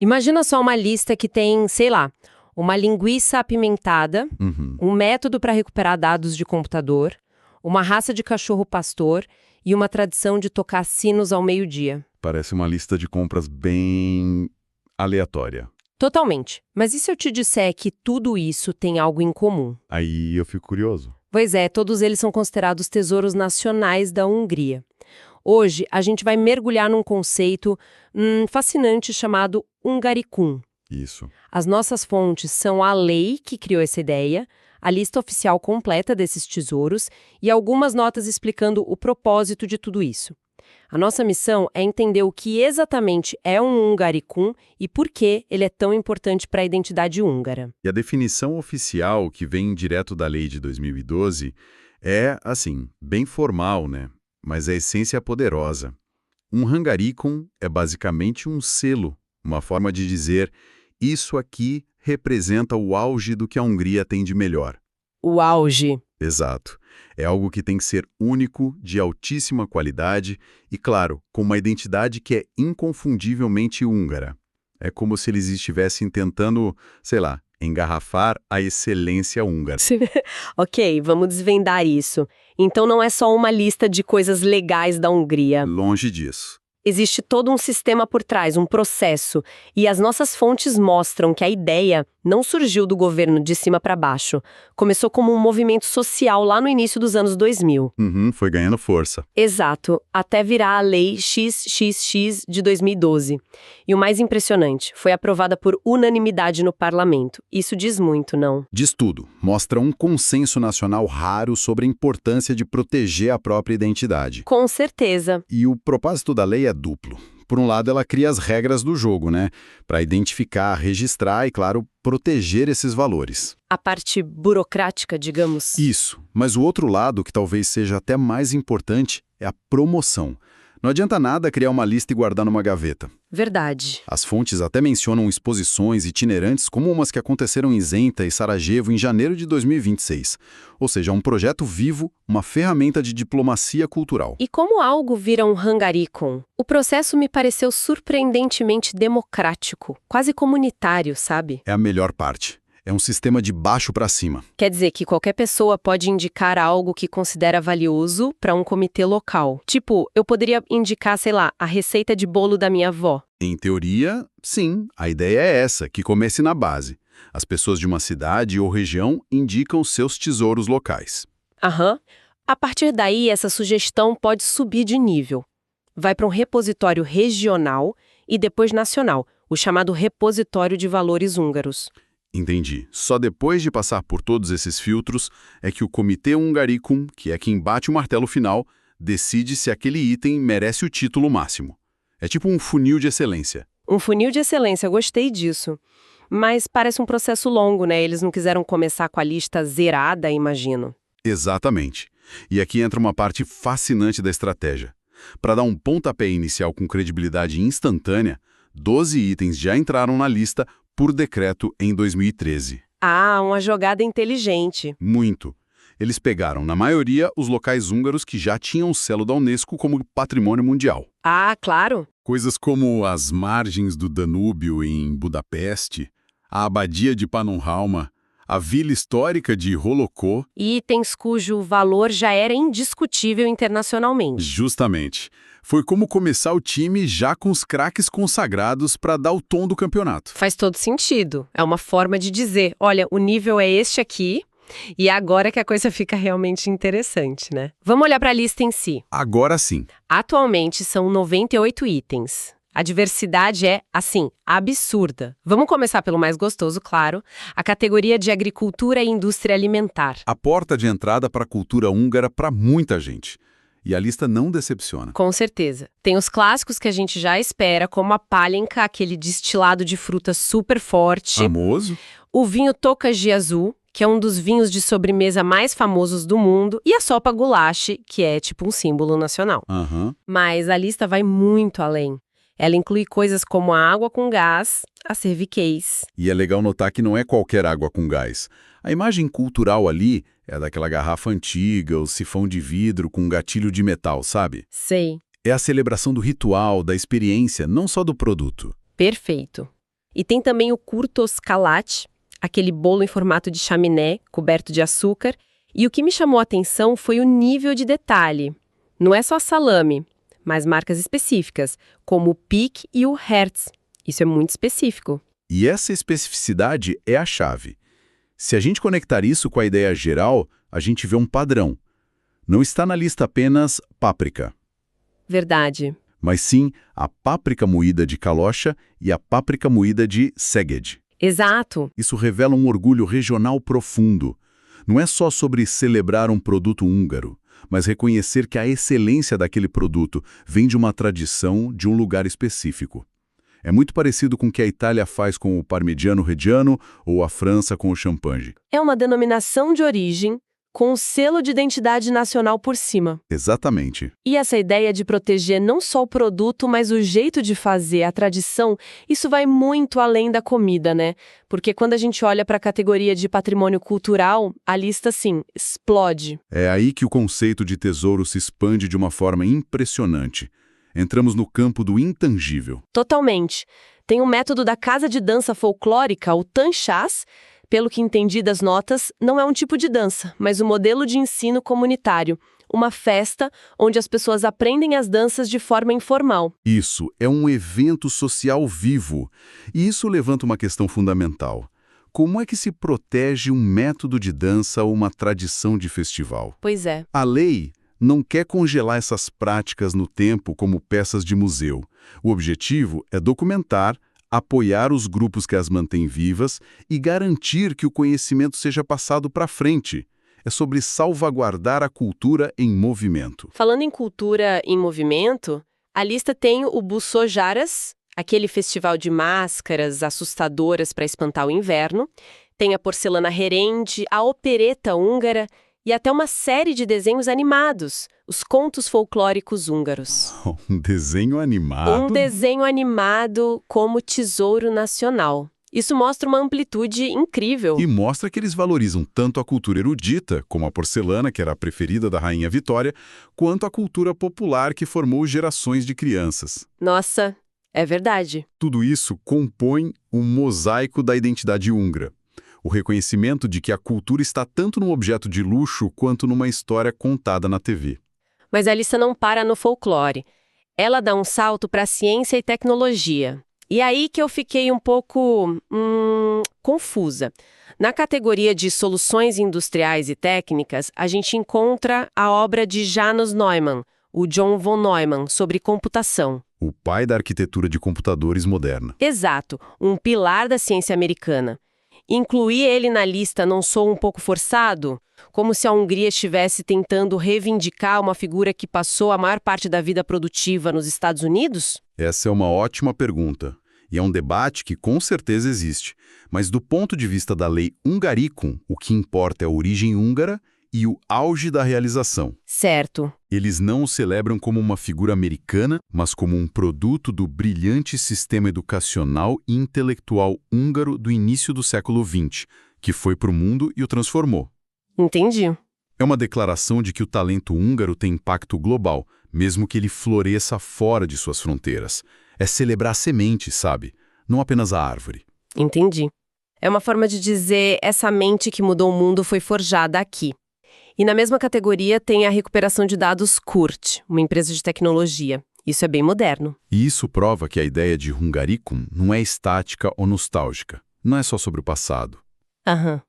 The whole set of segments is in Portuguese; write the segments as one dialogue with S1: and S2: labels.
S1: Imagina só uma lista que tem, sei lá, uma linguiça apimentada, um método para recuperar dados de computador, uma raça de cachorro pastor e uma tradição de tocar sinos ao meio-dia.
S2: Parece uma lista de compras bem aleatória.
S1: Totalmente. Mas e se eu te disser que tudo isso tem algo em comum?
S2: Aí eu fico curioso.
S1: Pois é, todos eles são considerados tesouros nacionais da Hungria. Hoje, a gente vai mergulhar num conceito fascinante chamado Hungaricum.
S2: Isso.
S1: As nossas fontes são a lei que criou essa ideia, a lista oficial completa desses tesouros e algumas notas explicando o propósito de tudo isso. A nossa missão é entender o que exatamente é um Hungaricum e por que ele é tão importante para a identidade húngara.
S2: E a definição oficial, que vem direto da lei de 2012, é, assim, bem formal, né? Mas a essência é poderosa. Um Hungaricum é basicamente um selo, uma forma de dizer: isso aqui representa o auge do que a Hungria tem de melhor.
S1: O auge.
S2: Exato. É algo que tem que ser único, de altíssima qualidade e, claro, com uma identidade que é inconfundivelmente húngara. É como se eles estivessem tentando, sei lá, engarrafar a excelência húngara.
S1: Ok, vamos desvendar isso. Então não é só uma lista de coisas legais da Hungria.
S2: Longe disso.
S1: Existe todo um sistema por trás, um processo, e as nossas fontes mostram que a ideia não surgiu do governo de cima para baixo. Começou como um movimento social lá no início dos anos 2000.
S2: Foi ganhando força.
S1: Exato, até virar a Lei XXX de 2012. E o mais impressionante, foi aprovada por unanimidade no parlamento. Isso diz muito, não?
S2: Diz tudo. Mostra um consenso nacional raro sobre a importância de proteger a própria identidade.
S1: Com certeza.
S2: E o propósito da lei é duplo. Por um lado, ela cria as regras do jogo, né? Para identificar, registrar e, claro, proteger esses valores.
S1: A parte burocrática, digamos.
S2: Isso. Mas o outro lado, que talvez seja até mais importante, é a promoção. Não adianta nada criar uma lista e guardar numa gaveta.
S1: Verdade.
S2: As fontes até mencionam exposições itinerantes como umas que aconteceram em Zenta e Sarajevo em janeiro de 2026. Ou seja, um projeto vivo, uma ferramenta de diplomacia cultural.
S1: E como algo vira um Hungaricum? O processo me pareceu surpreendentemente democrático, quase comunitário, sabe?
S2: É a melhor parte. É um sistema de baixo para cima.
S1: Quer dizer que qualquer pessoa pode indicar algo que considera valioso para um comitê local. Tipo, eu poderia indicar, sei lá, a receita de bolo da minha avó.
S2: Em teoria, sim. A ideia é essa, que comece na base. As pessoas de uma cidade ou região indicam seus tesouros locais.
S1: Aham. A partir daí, essa sugestão pode subir de nível. Vai para um repositório regional e depois nacional, o chamado Repositório de Valores Húngaros.
S2: Entendi. Só depois de passar por todos esses filtros é que o Comitê Hungaricum, que é quem bate o martelo final, decide se aquele item merece o título máximo. É tipo um funil de excelência.
S1: Um funil de excelência, gostei disso. Mas parece um processo longo, né? Eles não quiseram começar com a lista zerada, imagino.
S2: Exatamente. E aqui entra uma parte fascinante da estratégia. Para dar um pontapé inicial com credibilidade instantânea, 12 itens já entraram na lista por decreto em 2013.
S1: Ah, uma jogada inteligente.
S2: Muito. Eles pegaram, na maioria, os locais húngaros que já tinham o selo da Unesco como patrimônio mundial.
S1: Ah, claro.
S2: Coisas como as margens do Danúbio em Budapeste, a abadia de Pannonhalma, a vila histórica de Holocó.
S1: Itens cujo valor já era indiscutível internacionalmente.
S2: Justamente. Foi como começar o time já com os craques consagrados para dar o tom do campeonato.
S1: Faz todo sentido. É uma forma de dizer, olha, o nível é este aqui, e agora que a coisa fica realmente interessante, né? Vamos olhar para a lista em si.
S2: Agora sim.
S1: Atualmente são 98 itens. A diversidade é, assim, absurda. Vamos começar pelo mais gostoso, claro, a categoria de agricultura e indústria alimentar.
S2: A porta de entrada para a cultura húngara para muita gente. E a lista não decepciona.
S1: Com certeza. Tem os clássicos que a gente já espera, como a pálinka, aquele destilado de fruta super forte.
S2: Famoso.
S1: O vinho Tokaji Azul, que é um dos vinhos de sobremesa mais famosos do mundo. E a sopa goulash, que é tipo um símbolo nacional. Mas a lista vai muito além. Ela inclui coisas como a água com gás, a cerviquez.
S2: E é legal notar que não é qualquer água com gás. A imagem cultural ali é daquela garrafa antiga, o sifão de vidro com um gatilho de metal, sabe?
S1: Sei.
S2: É a celebração do ritual, da experiência, não só do produto.
S1: Perfeito. E tem também o kurtoskalat, aquele bolo em formato de chaminé, coberto de açúcar. E o que me chamou a atenção foi o nível de detalhe. Não é só salame, mas marcas específicas, como o Pick e o Hertz. Isso é muito específico.
S2: E essa especificidade é a chave. Se a gente conectar isso com a ideia geral, a gente vê um padrão. Não está na lista apenas páprica.
S1: Verdade.
S2: Mas sim a páprica moída de Kalosha e a páprica moída de Szeged.
S1: Exato.
S2: Isso revela um orgulho regional profundo. Não é só sobre celebrar um produto húngaro, mas reconhecer que a excelência daquele produto vem de uma tradição, de um lugar específico. É muito parecido com o que a Itália faz com o Parmigiano Reggiano ou a França com o Champagne.
S1: É uma denominação de origem com um selo de identidade nacional por cima.
S2: Exatamente.
S1: E essa ideia de proteger não só o produto, mas o jeito de fazer, a tradição, isso vai muito além da comida, né? Porque quando a gente olha para a categoria de patrimônio cultural, a lista, sim, explode.
S2: É aí que o conceito de tesouro se expande de uma forma impressionante. Entramos no campo do intangível.
S1: Totalmente. Tem um método da casa de dança folclórica, o Tanchas. Pelo que entendi das notas, não é um tipo de dança, mas um modelo de ensino comunitário. Uma festa onde as pessoas aprendem as danças de forma informal.
S2: Isso é um evento social vivo. E isso levanta uma questão fundamental. Como é que se protege um método de dança ou uma tradição de festival?
S1: Pois é.
S2: A lei não quer congelar essas práticas no tempo como peças de museu. O objetivo é documentar, apoiar os grupos que as mantêm vivas e garantir que o conhecimento seja passado para frente. É sobre salvaguardar a cultura em movimento.
S1: Falando em cultura em movimento, a lista tem o Buçojaras, aquele festival de máscaras assustadoras para espantar o inverno, tem a porcelana Herende, a opereta húngara e até uma série de desenhos animados, os contos folclóricos húngaros.
S2: Um desenho animado?
S1: Um desenho animado como tesouro nacional. Isso mostra uma amplitude incrível.
S2: E mostra que eles valorizam tanto a cultura erudita, como a porcelana, que era a preferida da Rainha Vitória, quanto a cultura popular que formou gerações de crianças.
S1: Nossa, é verdade.
S2: Tudo isso compõe um mosaico da identidade húngara. O reconhecimento de que a cultura está tanto num objeto de luxo quanto numa história contada na TV.
S1: Mas a lista não para no folclore. Ela dá um salto para a ciência e tecnologia. E aí que eu fiquei um pouco confusa. Na categoria de soluções industriais e técnicas, a gente encontra a obra de Janos Neumann, o John von Neumann, sobre computação.
S2: O pai da arquitetura de computadores moderna.
S1: Exato, um pilar da ciência americana. Incluir ele na lista não soa um pouco forçado? Como se a Hungria estivesse tentando reivindicar uma figura que passou a maior parte da vida produtiva nos Estados Unidos?
S2: Essa é uma ótima pergunta. E é um debate que com certeza existe. Mas do ponto de vista da lei Hungaricum, o que importa é a origem húngara e o auge da realização.
S1: Certo.
S2: Eles não o celebram como uma figura americana, mas como um produto do brilhante sistema educacional e intelectual húngaro do início do século XX, que foi para o mundo e o transformou.
S1: Entendi.
S2: É uma declaração de que o talento húngaro tem impacto global, mesmo que ele floresça fora de suas fronteiras. É celebrar a semente, sabe? Não apenas a árvore.
S1: Entendi. É uma forma de dizer essa mente que mudou o mundo foi forjada aqui. E na mesma categoria tem a recuperação de dados Kurt, uma empresa de tecnologia. Isso é bem moderno.
S2: E isso prova que a ideia de Hungaricum não é estática ou nostálgica. Não é só sobre o passado.
S1: Aham.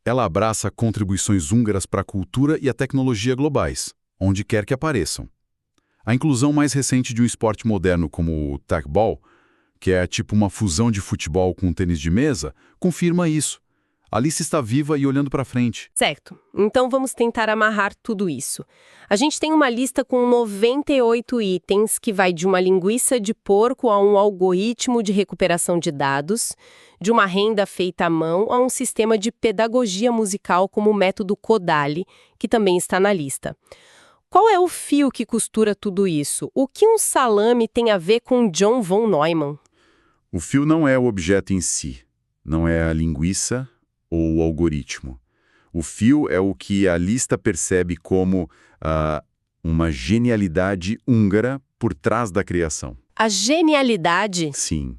S2: Ela abraça contribuições húngaras para a cultura e a tecnologia globais, onde quer que apareçam. A inclusão mais recente de um esporte moderno como o tagball, que é tipo uma fusão de futebol com tênis de mesa, confirma isso. A lista está viva e olhando para frente.
S1: Certo. Então vamos tentar amarrar tudo isso. A gente tem uma lista com 98 itens que vai de uma linguiça de porco a um algoritmo de recuperação de dados, de uma renda feita à mão a um sistema de pedagogia musical como o método Kodali, que também está na lista. Qual é o fio que costura tudo isso? O que um salame tem a ver com John von Neumann?
S2: O fio não é o objeto em si, não é a linguiça ou o algoritmo. O fio é o que a lista percebe como uma genialidade húngara por trás da criação.
S1: A genialidade?
S2: Sim.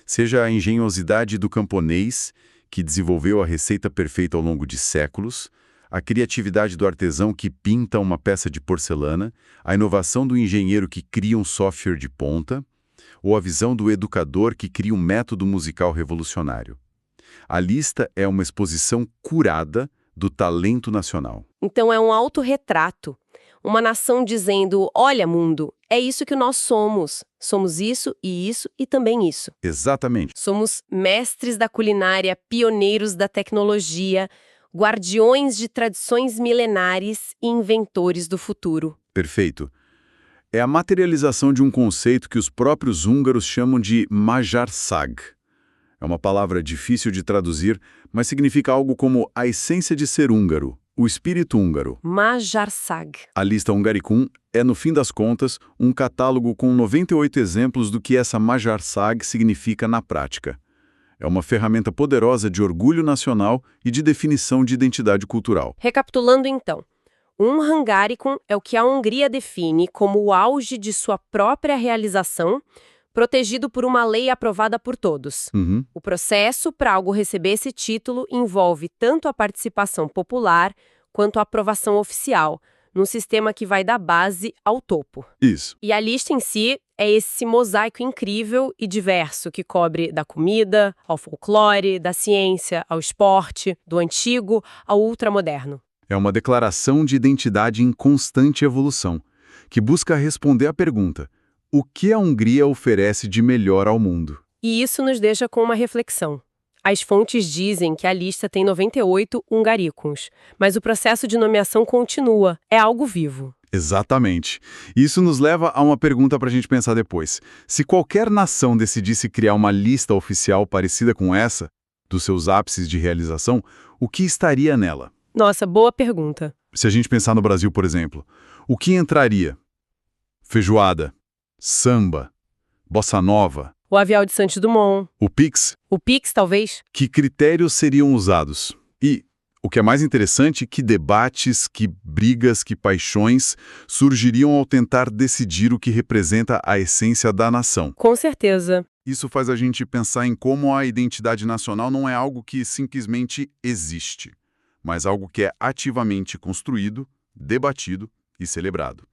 S2: seja a engenhosidade do camponês, que desenvolveu a receita perfeita ao longo de séculos, a criatividade do artesão que pinta uma peça de porcelana, a inovação do engenheiro que cria um software de ponta, ou a visão do educador que cria um método musical revolucionário. A lista é uma exposição curada do talento nacional.
S1: Então é um autorretrato. Uma nação dizendo, olha mundo, é isso que nós somos. Somos isso e também isso.
S2: Exatamente.
S1: Somos mestres da culinária, pioneiros da tecnologia, guardiões de tradições milenares e inventores do futuro.
S2: Perfeito. É a materialização de um conceito que os próprios húngaros chamam de magyarság. É uma palavra difícil de traduzir, mas significa algo como a essência de ser húngaro, o espírito húngaro.
S1: Magyarság.
S2: A lista Hungaricum é, no fim das contas, um catálogo com 98 exemplos do que essa magyarság significa na prática. É uma ferramenta poderosa de orgulho nacional e de definição de identidade cultural.
S1: Recapitulando então, um Hungaricum é o que a Hungria define como o auge de sua própria realização, protegido por uma lei aprovada por todos. O processo para algo receber esse título envolve tanto a participação popular quanto a aprovação oficial, num sistema que vai da base ao topo.
S2: Isso.
S1: E a lista em si é esse mosaico incrível e diverso que cobre da comida ao folclore, da ciência ao esporte, do antigo ao ultramoderno.
S2: É uma declaração de identidade em constante evolução, que busca responder à pergunta: o que a Hungria oferece de melhor ao mundo?
S1: E isso nos deixa com uma reflexão. As fontes dizem que a lista tem 98 Hungaricums, mas o processo de nomeação continua, é algo vivo.
S2: Exatamente. Isso nos leva a uma pergunta para a gente pensar depois. Se qualquer nação decidisse criar uma lista oficial parecida com essa, dos seus ápices de realização, o que estaria nela?
S1: Nossa, boa pergunta.
S2: Se a gente pensar no Brasil, por exemplo, o que entraria? Feijoada, samba, bossa nova,
S1: O Avial de Santos Dumont,
S2: o Pix.
S1: o Pix, talvez?
S2: Que critérios seriam usados? E, o que é mais interessante, que debates, que brigas, que paixões surgiriam ao tentar decidir o que representa a essência da nação.
S1: Com certeza.
S2: Isso faz a gente pensar em como a identidade nacional não é algo que simplesmente existe, mas algo que é ativamente construído, debatido e celebrado.